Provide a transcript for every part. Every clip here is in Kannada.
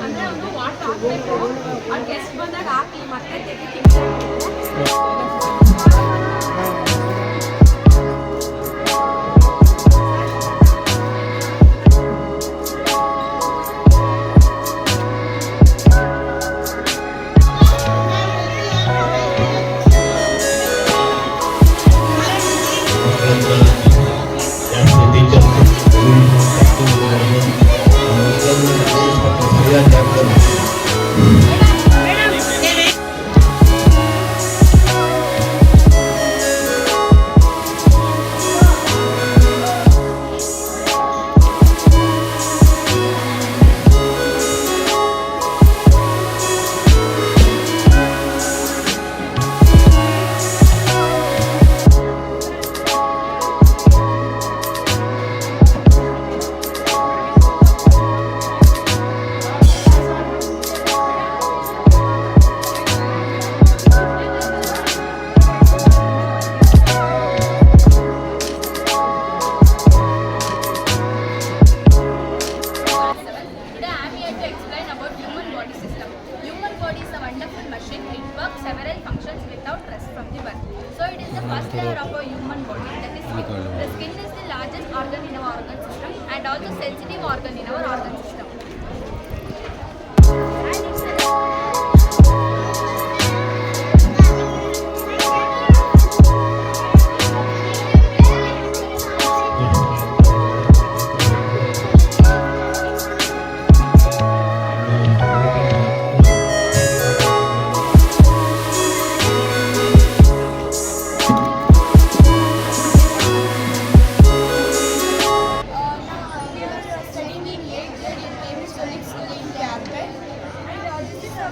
ಅಂದರೆ ಅವನು ವಾಟರ್ ಹಾಕಬೇಕು, ಅವ್ರಿಗೆ ಎಷ್ಟು ಬಂದಾಗ ಹಾಕಿ ಮತ್ತೆ ತೆಗಿ ತಿಂತಾರೆ. First layer of a human body, that is skin. The skin is the largest organ in our organ system and also sensitive organ in our organ system.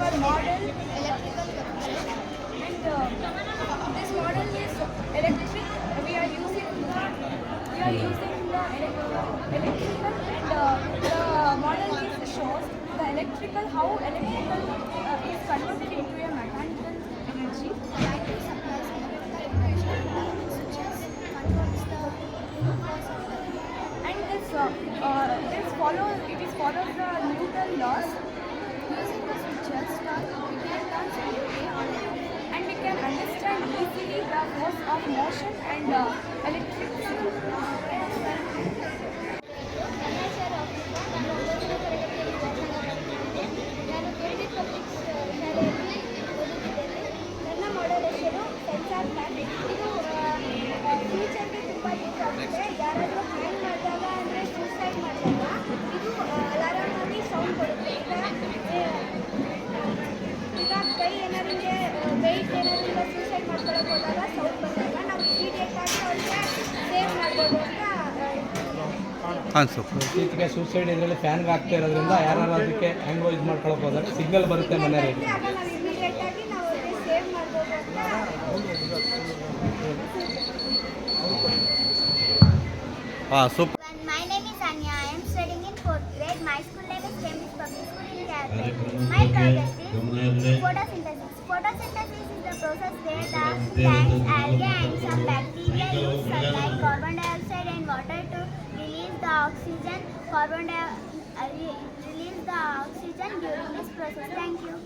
Our model electrical connection, and this model is electric. We are using the electrical, and the model is shows the electrical, how electrical is converted into a mechanical energy. And this follows the Newton laws. Using the switches, we can learn and we can understand easily the force of motion and electricity. ನನ್ನ ಮಾಡೆಲ್ ಹೆಸರು ಸೆನ್ಸಾರ್ ಪ್ಲಾನ್. ಇದು ಫ್ಯೂಚರ್ಗೆ ತುಂಬ ಯೂಸ್ ಆಗುತ್ತೆ. ಯಾರಾದರೂ ಹ್ಯಾಂಗ್ ಮಾಡಿದಾಗ ಅಂದರೆ ಸೂಸೈಡ್ ಮಾಡಿದಾಗ ಇದು ಅಲಾರಾಮ್ ಆಗಿ ಸೌಂಡ್ ಕೊಡುತ್ತೆ. ಈಗ ಕೈ ಏನಾರಿಗೆ ವೆಯ್ಟ್ ಏನಾದ್ರಿಂದ ಸೂಸೈಡ್ ಮಾಡ್ಕೊಳಕ್ಕೆ ಹೋದಾಗ ಸೌಂಡ್ ಬಂದಾಗ ನಾವು ಇಮಿಡಿಯೇಟ್ ಆಗಿ ಅವ್ರಿಗೆ ಸೇವ್ ಮಾಡ್ಬೋದು ಅಂತ ಇತ್ತೀಚೆಗೆ ಸೂಸೈಡ್ ಇದರಲ್ಲಿ ಫ್ಯಾನ್ಗೆ ಆಗ್ತಾ ಇರೋದ್ರಿಂದ ಯಾರು ಅದಕ್ಕೆ ಹ್ಯಾಂಗ್ ಯೂಸ್ ಮಾಡ್ಕೊಳಕ್ಕೆ ಹೋದಾಗ ಸಿಗ್ನಲ್ ಬರುತ್ತೆ ಮನೆಯಲ್ಲಿ, ಆಗ ನಾವು ಇಮಿಡಿಯೇಟ್ ಆಗಿ ನಾವು ಅವ್ರಿಗೆ ಸೇವ್ ಮಾಡ್ಬೋದು ಅಂತ. My name is Anya. I am studying in 4th grade. My school name is Cambridge Public School in Calcutta. My project is photosynthesis. Photosynthesis is the process where the plants, algae and some bacteria use sunlight, carbon dioxide and water to release the oxygen. Release the oxygen during this process. Thank you.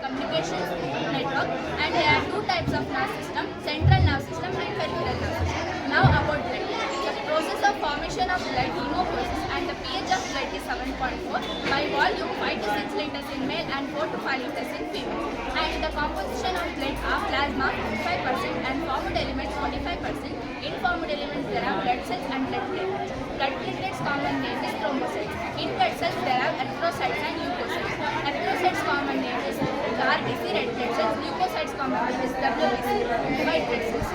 Communications network, and there are two types of nerve system: central nerve system and peripheral nerve system. Now about blood. The process of formation of blood, hemolysis, and the pH of blood is 7.4 by volume, 5 to 6 liters in male and 4 to 5 liters in female. And the composition of blood are plasma 55% and formed elements 45%. In formed elements there are blood cells and blood platelets. Blood platelets common name is chromocytes. In blood cells there are erythrocytes and leukocytes. Erythrocytes common name is RBC, red blood cells. Leukocytes common name is WBC, white blood cells.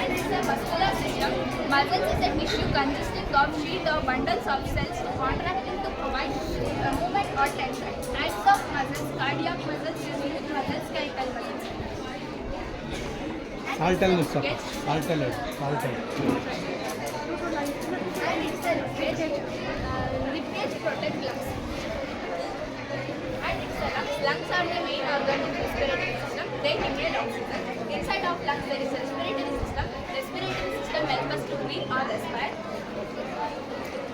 And it's a muscular system. Muscles is a tissue consisting of sheet or bundles of cells contracting to provide movement or tension. Types of muscles: cardiac muscles, smooth muscles, skeletal muscles. Saltal. And it's a ribcage protect lungs. And it's a lungs. Lungs are the main organ in the respiratory system. They inhale oxygen. Inside of lungs there is a respiratory system. Respiratory system helps us to breathe or respire.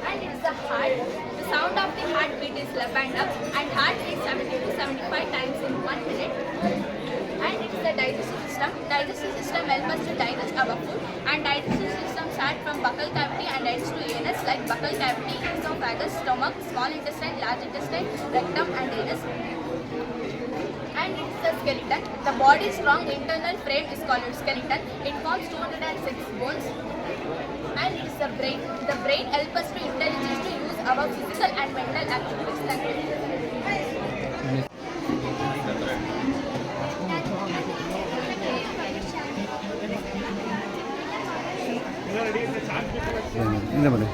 And it's the heart. The sound of the heartbeat is left and up, and heart beats 70 to 75 times in 1 minute. And it's the digestive system. Digestive system helps us to digest our food, and digestive system start from buccal cavity and ends to anus, like buccal cavity, esophagus, stomach, small intestine, large intestine, rectum, and anus. And it's the skeleton. The body's strong internal frame is called skeleton. It forms 206 bones. And it's the brain. The brain helps us to intelligence to use our physical and mental activities. Thank you. ಹಿಂದೆ ಬನ್ನಿ.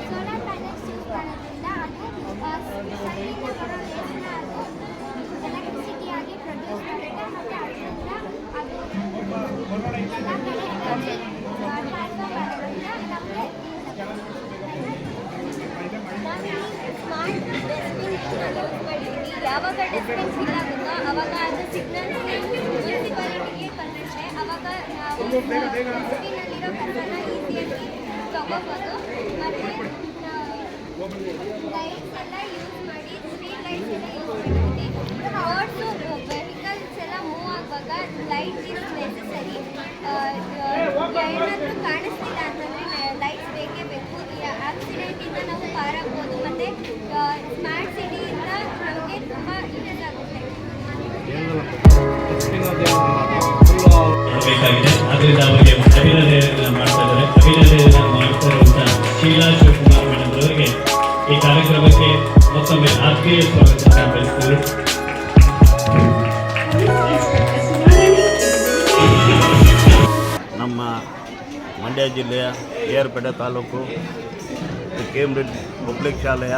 ಸೋಲಾರ್ ಪ್ಯಾನೆಲ್ಸ್ ಯೂಸ್ ಮಾಡೋದ್ರಿಂದ ಅದು ಎಲೆಕ್ಟ್ರಿಸಿಟಿ ಆಗಿ ಪ್ರೊಡ್ಯೂಸ್ ಮಾಡುತ್ತೆ ಮತ್ತು ಅದರಿಂದ ಅದು ಎಲ್ಲ ಕಡೆ ಟ್ರಾನ್ಸ್ಫರ್ ಮಾಡೋದ್ರಿಂದ ನಮಗೆ ಸ್ಮಾರ್ಟ್ ಡಸ್ಟ್ಬಿನ್ ಯೂಸ್ ಮಾಡಿದ್ವಿ. ಯಾವಾಗ ಡಸ್ಟ್ಬಿನ್ ಫಿಲ್ ಆಗುತ್ತೋ ಅವಾಗ ಅದು ಸಿಗ್ನಲ್ಸ್ ಮುನ್ಸಿಪಾಲಿಟಿಗೆ ಕಳಿಸುತ್ತೆ. ಅವಾಗ ನಾವು ಡಸ್ಟ್ಬಿನ್ನಲ್ಲಿರೋ ಕಸನ ಈಸಿಯಾಗಿ ತಗೋಬೋದು. ಮತ್ತು ಲೈಟ್ಸ್ ಎಲ್ಲ ಯೂಸ್ ಮಾಡಿ, ಸ್ಟ್ರೀಟ್ ಲೈಟ್ಸ್ ಎಲ್ಲ ಯೂಸ್ ಮಾಡಿ ರೋಡ್ಸು ವೆಹಿಕಲ್ಸ್ ಎಲ್ಲ ಮೂವ್ ಆಗುವಾಗ ಲೈಟ್ ಇಸ್ ನೆಸೆಸರಿ. ಏನಾದರೂ ಕಾಣಿಸ್ತಿಲ್ಲ ಅಂತಂದರೆ ಲೈಟ್ಸ್ ಬೇಕೇ ಬೇಕು. ಆಕ್ಸಿಡೆಂಟಿಂದ ನಾವು ಪಾರಾಗ್ಬೋದು. ಮತ್ತು ಸ್ಮಾರ್ಟ್ ಸಿಟಿಯಿಂದ ನಮಗೆ ತುಂಬ ಯೂಸ್ ಆಗುತ್ತೆ. ಬೇಕಾಗಿದೆ. ಆದ್ದರಿಂದ ಅವರಿಗೆ ಅಭಿನಂದನೆ ಮಾಡ್ತಾ ಇದ್ದಾರೆ. ಅಭಿನಂದನೆ ಮಾಡ್ತಾ ಇರುವಂಥ ಶೀಲಾ ಶಿವಕುಮಾರ್ ಮೇಡಮ್ ಅವರಿಗೆ ಈ ಕಾರ್ಯಕ್ರಮಕ್ಕೆ ಮತ್ತೊಮ್ಮೆ ಆತ್ಮೀಯ ಸ್ವಾಗತ ಬಯಸ್ತೀವಿ. ನಮ್ಮ ಮಂಡ್ಯ ಜಿಲ್ಲೆಯ ಕೇರ್ಪೇಟೆ ತಾಲೂಕು ಕೇಂಬ್ರಿಡ್ಜ್ ಪಬ್ಲಿಕ್ ಶಾಲೆಯ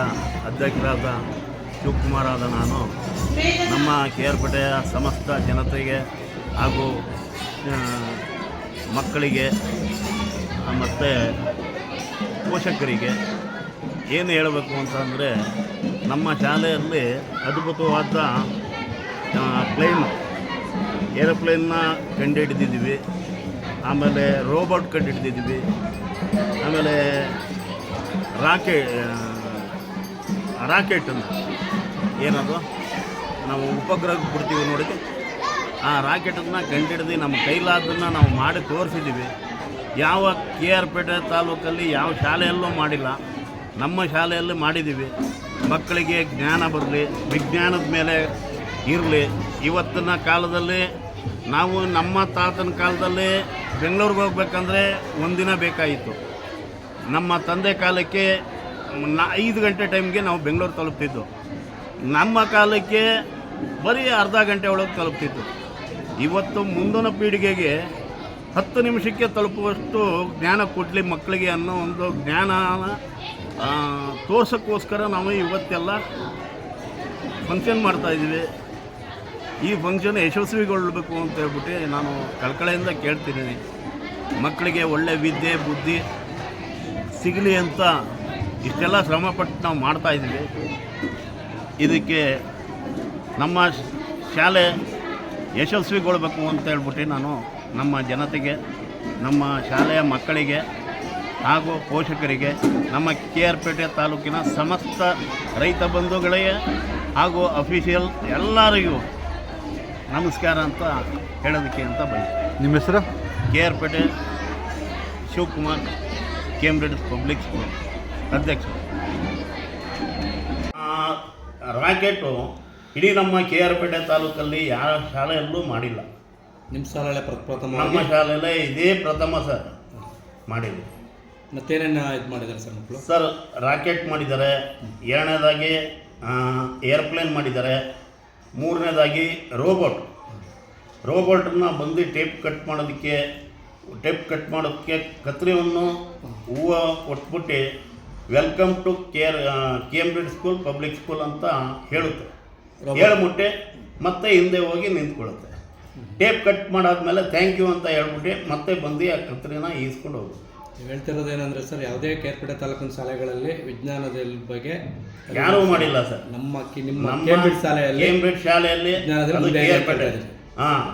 ಅಧ್ಯಕ್ಷರಾದ ಶಿವಕುಮಾರ್ ಆದ ನಾನು ನಮ್ಮ ಕೇರ್ಪೇಟೆಯ ಸಮಸ್ತ ಜನತೆಗೆ ಹಾಗೂ ಮಕ್ಕಳಿಗೆ ಮತ್ತು ಪೋಷಕರಿಗೆ ಏನು ಹೇಳಬೇಕು ಅಂತಂದರೆ, ನಮ್ಮ ಶಾಲೆಯಲ್ಲಿ ಅದ್ಭುತವಾದ ಏರೋಪ್ಲೇನ್ನ ಕಂಡುಹಿಡಿದಿದ್ದೀವಿ. ಆಮೇಲೆ ರೋಬೋಟ್ ಕಂಡುಹಿಡಿದಿದ್ದೀವಿ. ಆಮೇಲೆ ರಾಕೆಟನ್ನು ಏನದು ನಾವು ಉಪಗ್ರಹಕ್ಕೆ ಬಿಡ್ತೀವಿ ನೋಡಿ, ಆ ರಾಕೆಟನ್ನು ಕಂಡುಹಿಡಿದು ನಮ್ಮ ಕೈಲಾದನ್ನು ನಾವು ಮಾಡಿ ತೋರಿಸಿದ್ದೀವಿ. ಯಾವ KR ಪೇಟೆ ತಾಲೂಕಲ್ಲಿ ಯಾವ ಶಾಲೆಯಲ್ಲೂ ಮಾಡಿಲ್ಲ, ನಮ್ಮ ಶಾಲೆಯಲ್ಲಿ ಮಾಡಿದ್ದೀವಿ. ಮಕ್ಕಳಿಗೆ ಜ್ಞಾನ ಬರಲಿ, ವಿಜ್ಞಾನದ ಮೇಲೆ ಇರಲಿ. ಇವತ್ತಿನ ಕಾಲದಲ್ಲಿ ನಾವು ನಮ್ಮ ತಾತನ ಕಾಲದಲ್ಲಿ ಬೆಂಗಳೂರಿಗೆ ಹೋಗ್ಬೇಕಂದ್ರೆ ಒಂದಿನ ಬೇಕಾಯಿತು. ನಮ್ಮ ತಂದೆ ಕಾಲಕ್ಕೆ 5 ಗಂಟೆ ಟೈಮ್ಗೆ ನಾವು ಬೆಂಗಳೂರು ತಲುಪ್ತಿದ್ದು. ನಮ್ಮ ಕಾಲಕ್ಕೆ ಬರೀ ಅರ್ಧ ಗಂಟೆ ಒಳಗೆ ತಲುಪ್ತಿದ್ದು. ಇವತ್ತು ಮುಂದಿನ ಪೀಳಿಗೆಗೆ 10 ನಿಮಿಷಕ್ಕೆ ತಲುಪುವಷ್ಟು ಜ್ಞಾನ ಕೊಡಲಿ ಮಕ್ಕಳಿಗೆ ಅನ್ನೋ ಒಂದು ಜ್ಞಾನ ತೋರ್ಸೋಕ್ಕೋಸ್ಕರ ನಾವು ಇವತ್ತೆಲ್ಲ ಫಂಕ್ಷನ್ ಮಾಡ್ತಾಯಿದ್ದೀವಿ. ಈ ಫಂಕ್ಷನ್ ಯಶಸ್ವಿಗೊಳ್ಳಬೇಕು ಅಂತ ಹೇಳ್ಬಿಟ್ಟು ನಾನು ಕಳಕಳಿಯಿಂದ ಕೇಳ್ತಿದ್ದೀನಿ. ಮಕ್ಕಳಿಗೆ ಒಳ್ಳೆ ವಿದ್ಯೆ ಬುದ್ಧಿ ಸಿಗಲಿ ಅಂತ ಇಷ್ಟೆಲ್ಲ ಶ್ರಮಪಟ್ಟು ನಾವು ಮಾಡ್ತಾಯಿದ್ದೀವಿ. ಇದಕ್ಕೆ ನಮ್ಮ ಶಾಲೆ ಯಶಸ್ವಿಗೊಳ್ಬೇಕು ಅಂತ ಹೇಳ್ಬಿಟ್ಟು ನಾನು ನಮ್ಮ ಜನತೆಗೆ, ನಮ್ಮ ಶಾಲೆಯ ಮಕ್ಕಳಿಗೆ ಹಾಗೂ ಪೋಷಕರಿಗೆ, ನಮ್ಮ KR ಪೇಟೆ ತಾಲೂಕಿನ ಸಮಸ್ತ ರೈತ ಬಂಧುಗಳಿಗೆ ಹಾಗೂ ಅಫಿಷಿಯಲ್ ಎಲ್ಲರಿಗೂ ನಮಸ್ಕಾರ ಅಂತ ಹೇಳೋದಕ್ಕೆ ಅಂತ ಬಂದೆ. ನಿಮ್ಮ ಹೆಸರು? KR ಪೇಟೆ ಶಿವಕುಮಾರ್, ಕೇಂಬ್ರಿಡ್ಜ್ ಪಬ್ಲಿಕ್ ಸ್ಕೂಲ್ ಅಧ್ಯಕ್ಷ. ರಾಕೆಟು ಇಡೀ ನಮ್ಮ KR ಪೇಟೆ ತಾಲೂಕಲ್ಲಿ ಯಾವ ಶಾಲೆಯಲ್ಲೂ ಮಾಡಿಲ್ಲ. ನಿಮ್ಮ ಶಾಲೆ ಪ್ರಥಮ? ನಮ್ಮ ಶಾಲೆಯಲ್ಲೇ ಇದೇ ಪ್ರಥಮ ಸರ್ ಮಾಡಿದ್ವಿ. ಮತ್ತೇನೇನು ಇದು ಮಾಡಿದ್ದಾರೆ ಸರ್ ಮಕ್ಕಳು? ಸರ್ ರಾಕೆಟ್ ಮಾಡಿದ್ದಾರೆ, ಎರಡನೇದಾಗಿ ಏರ್ಪ್ಲೇನ್ ಮಾಡಿದ್ದಾರೆ, ಮೂರನೇದಾಗಿ ರೋಬೋಟನ್ನು ಬಂದು ಟೇಪ್ ಕಟ್ ಮಾಡೋದಕ್ಕೆ ಕತ್ರಿಯನ್ನು ಹೂವು ಕೊಟ್ಬಿಟ್ಟು welcome to Cambridge school public school ಅಂತ ಹೇಳುತ್ತೆ. ಹೇಳ್ಬಿಟ್ಟೆ ಮತ್ತೆ ಹಿಂದೆ ಹೋಗಿ ನಿಂತ್ಕೊಳ್ಳುತ್ತೆ. ಟೇಪ್ ಕಟ್ ಮಾಡಾದ್ಮೇಲೆ ಥ್ಯಾಂಕ್ ಯು ಅಂತ ಹೇಳ್ಬಿಟ್ಟು ಮತ್ತೆ ಬಂದು ಆ ಕತ್ರಿನ ಈಸ್ಕೊಂಡು ಹೋಗುತ್ತೆ. ನೀವು ಹೇಳ್ತಿರೋದು ಏನಂದರೆ ಸರ್, ಯಾವುದೇ ಕೇರ್ಪೇಟೆ ತಾಲೂಕಿನ ಶಾಲೆಗಳಲ್ಲಿ ವಿಜ್ಞಾನದ ಬಗ್ಗೆ ಯಾರೂ ಮಾಡಿಲ್ಲ ಸರ್. ನಿಮ್ಮ ಕೇಂಬ್ರಿಡ್ಜ್ ಶಾಲೆಯಲ್ಲಿ ವಿಜ್ಞಾನದಲ್ಲಿ ಮುಂದೆ ಕೇರ್ಪೇಟೆ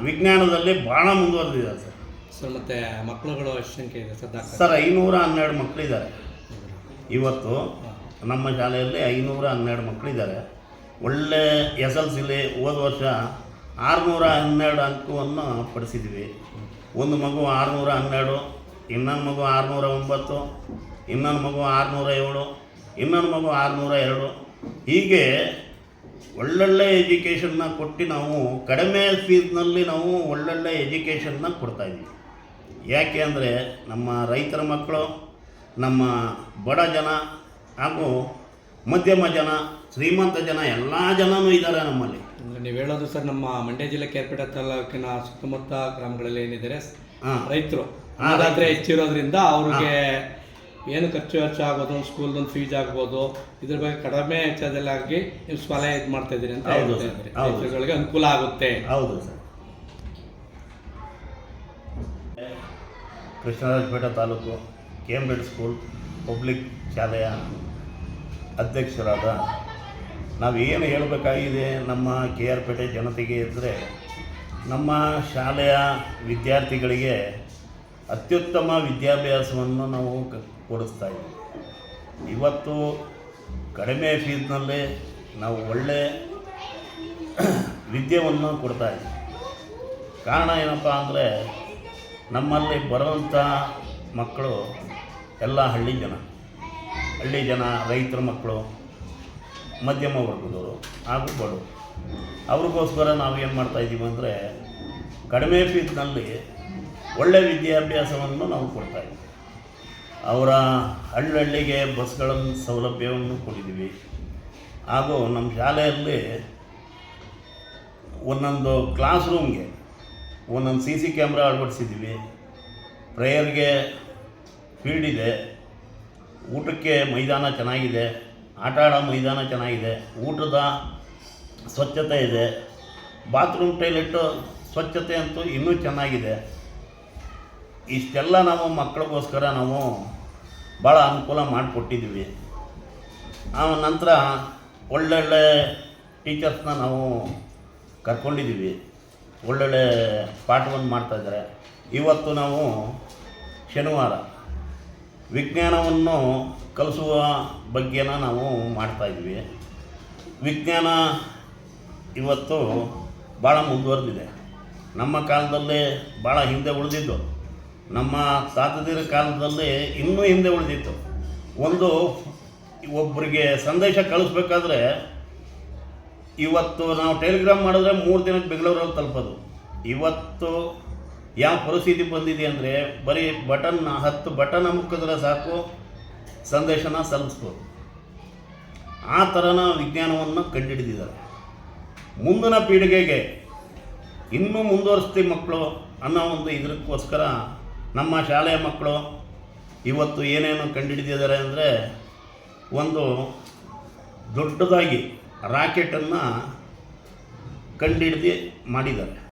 ವಿಜ್ಞಾನದಲ್ಲಿ ಭಾಳ ಮುಂದುವರೆದಿದೆ ಸರ್. ಸರ್ ಮತ್ತು ಮಕ್ಕಳುಗಳು ಎಷ್ಟು ಸಂಖ್ಯೆ ಇದೆ ಸರ್? ಸರ್ 512 ಮಕ್ಕಳಿದ್ದಾರೆ. ಇವತ್ತು ನಮ್ಮ ಶಾಲೆಯಲ್ಲಿ 512 ಮಕ್ಕಳಿದ್ದಾರೆ. ಒಳ್ಳೆ SLCಲಿ ಹೋದ ವರ್ಷ 612 ಅಂಕವನ್ನು ಪಡಿಸಿದ್ವಿ. ಒಂದು ಮಗು 612, ಇನ್ನೊಂದು ಮಗು 609, ಇನ್ನೊಂದು ಮಗು 607, ಇನ್ನೊಂದು ಮಗು 602. ಹೀಗೆ ಒಳ್ಳೊಳ್ಳೆ ಎಜುಕೇಷನ್ನ ಕೊಟ್ಟು ನಾವು ಕಡಿಮೆ ಫೀಸ್ನಲ್ಲಿ ನಾವು ಒಳ್ಳೊಳ್ಳೆ ಎಜುಕೇಷನ್ನ ಕೊಡ್ತಾಯಿದ್ವಿ. ಯಾಕೆ ಅಂದರೆ ನಮ್ಮ ರೈತರ ಮಕ್ಕಳು, ನಮ್ಮ ಬಡ ಜನ ಹಾಗೂ ಮಧ್ಯಮ ಜನ, ಶ್ರೀಮಂತ ಜನ ಎಲ್ಲ ಜನನೂ ಇದ್ದಾರೆ ನಮ್ಮಲ್ಲಿ. ನೀವು ಹೇಳೋದು ಸರ್, ನಮ್ಮ ಮಂಡ್ಯ ಜಿಲ್ಲೆ ಕೇರ್ಪೇಟೆ ತಾಲೂಕಿನ ಸುತ್ತಮುತ್ತ ಗ್ರಾಮಗಳಲ್ಲಿ ಏನಿದ್ದಾರೆ ರೈತರು ಅನ್ನದಾದ್ರೆ ಹೆಚ್ಚಿರೋದ್ರಿಂದ ಅವ್ರಿಗೆ ಏನು ಖರ್ಚು ಆಗೋದು, ಸ್ಕೂಲ್ದೊಂದು ಫೀಸ್ ಆಗ್ಬೋದು, ಇದ್ರ ಬಗ್ಗೆ ಕಡಿಮೆ ವೆಚ್ಚದಲ್ಲಾಗಿ ನೀವು ಶಾಲೆ ಇದು ಮಾಡ್ತಾ ಇದ್ದೀರಿ ಅಂತ ಹೇಳ್ತಾ ಇದ್ದೀರಿ. ರೈತರುಗಳಿಗೆ ಅನುಕೂಲ ಆಗುತ್ತೆ. ಹೌದು sir. Krishnarajpet taluk Cambridge school public ಶಾಲೆಯ ಅಧ್ಯಕ್ಷರಾದ ನಾವೇನು ಹೇಳಬೇಕಾಗಿದೆ ನಮ್ಮ KR ಪೇಟೆ ಜನತೆಗೆ ಇದ್ದರೆ, ನಮ್ಮ ಶಾಲೆಯ ವಿದ್ಯಾರ್ಥಿಗಳಿಗೆ ಅತ್ಯುತ್ತಮ ವಿದ್ಯಾಭ್ಯಾಸವನ್ನು ನಾವು ಕೊಡಿಸ್ತಾ ಇದ್ದೀವಿ. ಇವತ್ತು ಕಡಿಮೆ ಫೀಸ್ನಲ್ಲೇ ನಾವು ಒಳ್ಳೆ ವಿದ್ಯೆಯನ್ನು ಕೊಡ್ತಾ ಇದ್ದೀವಿ. ಕಾರಣ ಏನಪ್ಪ ಅಂದರೆ, ನಮ್ಮಲ್ಲಿ ಬರುವಂಥ ಮಕ್ಕಳು ಎಲ್ಲ ಹಳ್ಳಿ ಜನ, ರೈತರ ಮಕ್ಕಳು, ಮಧ್ಯಮ ವರ್ಗದವರು ಹಾಗೂ ಬಡವರು. ಅವ್ರಿಗೋಸ್ಕರ ನಾವೇನು ಮಾಡ್ತಾಯಿದ್ದೀವಿ ಅಂದರೆ, ಕಡಿಮೆ ಫೀಸ್ನಲ್ಲಿ ಒಳ್ಳೆಯ ವಿದ್ಯಾಭ್ಯಾಸವನ್ನು ನಾವು ಕೊಡ್ತಾಯಿದ್ದೀವಿ. ಅವರ ಹಳ್ಳಿಗೆ ಬಸ್ಗಳ ಸೌಲಭ್ಯವನ್ನು ಕೊಟ್ಟಿದ್ದೀವಿ. ಹಾಗೂ ನಮ್ಮ ಶಾಲೆಯಲ್ಲಿ ಒಂದೊಂದು ಕ್ಲಾಸ್ ರೂಮ್ಗೆ ಒಂದೊಂದು CC ಕ್ಯಾಮ್ರಾ ಅಳವಡಿಸಿದ್ದೀವಿ. ಪ್ರೇಯರ್ಗೆ ಫೀಲ್ಡ್ ಇದೆ, ಊಟಕ್ಕೆ ಮೈದಾನ ಚೆನ್ನಾಗಿದೆ, ಆಟ ಆಡೋ ಮೈದಾನ ಚೆನ್ನಾಗಿದೆ, ಊಟದ ಸ್ವಚ್ಛತೆ ಇದೆ, ಬಾತ್ರೂಮ್ ಟಾಯ್ಲೆಟು ಸ್ವಚ್ಛತೆ ಅಂತೂ ಇನ್ನೂ ಚೆನ್ನಾಗಿದೆ. ಇಷ್ಟೆಲ್ಲ ನಾವು ಮಕ್ಕಳಿಗೋಸ್ಕರ ನಾವು ಭಾಳ ಅನುಕೂಲ ಮಾಡಿಕೊಟ್ಟಿದ್ದೀವಿ. ಆ ನಂತರ ಒಳ್ಳೊಳ್ಳೆ ಟೀಚರ್ಸ್ನ ನಾವು ಕರ್ಕೊಂಡಿದ್ದೀವಿ. ಒಳ್ಳೊಳ್ಳೆ ಪಾಠವನ್ನು ಮಾಡ್ತಾಯಿದ್ದಾರೆ. ಇವತ್ತು ನಾವು ಶನಿವಾರ ವಿಜ್ಞಾನವನ್ನು ಕಲಿಸುವ ಬಗ್ಗೆನ ನಾವು ಮಾಡ್ತಾಯಿದ್ವಿ. ವಿಜ್ಞಾನ ಇವತ್ತು ಭಾಳ ಮುಂದುವರೆದಿದೆ. ನಮ್ಮ ಕಾಲದಲ್ಲಿ ಭಾಳ ಹಿಂದೆ ಉಳಿದಿದ್ದು, ನಮ್ಮ ತಾತದಿರ ಕಾಲದಲ್ಲಿ ಇನ್ನೂ ಹಿಂದೆ ಉಳಿದಿತ್ತು. ಒಬ್ಬರಿಗೆ ಸಂದೇಶ ಕಳಿಸ್ಬೇಕಾದ್ರೆ ಇವತ್ತು ನಾವು ಟೆಲಿಗ್ರಾಮ್ ಮಾಡಿದ್ರೆ 3 ದಿನಕ್ಕೆ ಬೆಂಗಳೂರಲ್ಲಿ ತಲುಪೋದು. ಇವತ್ತು ಯಾವ ಪರಿಸ್ಥಿತಿ ಬಂದಿದೆ ಅಂದರೆ, ಬರೀ 10 ಬಟನ್ ಅಮುಕಿದ್ರೆ ಸಾಕು, ಸಂದೇಶನ ಸಲ್ಲಿಸ್ಬೋದು. ಆ ಥರನ ವಿಜ್ಞಾನವನ್ನು ಕಂಡುಹಿಡಿದಿದ್ದಾರೆ. ಮುಂದಿನ ಪೀಳಿಗೆಗೆ ಇನ್ನೂ ಮುಂದುವರಿಸ್ತೀವಿ ಮಕ್ಕಳು ಅನ್ನೋ ಒಂದು ಇದಕ್ಕೋಸ್ಕರ ನಮ್ಮ ಶಾಲೆಯ ಮಕ್ಕಳು ಇವತ್ತು ಏನೇನು ಕಂಡುಹಿಡಿದಿದ್ದಾರೆ ಅಂದರೆ, ಒಂದು ದೊಡ್ಡದಾಗಿ ರಾಕೆಟನ್ನು ಕಂಡುಹಿಡಿದು ಮಾಡಿದ್ದಾರೆ.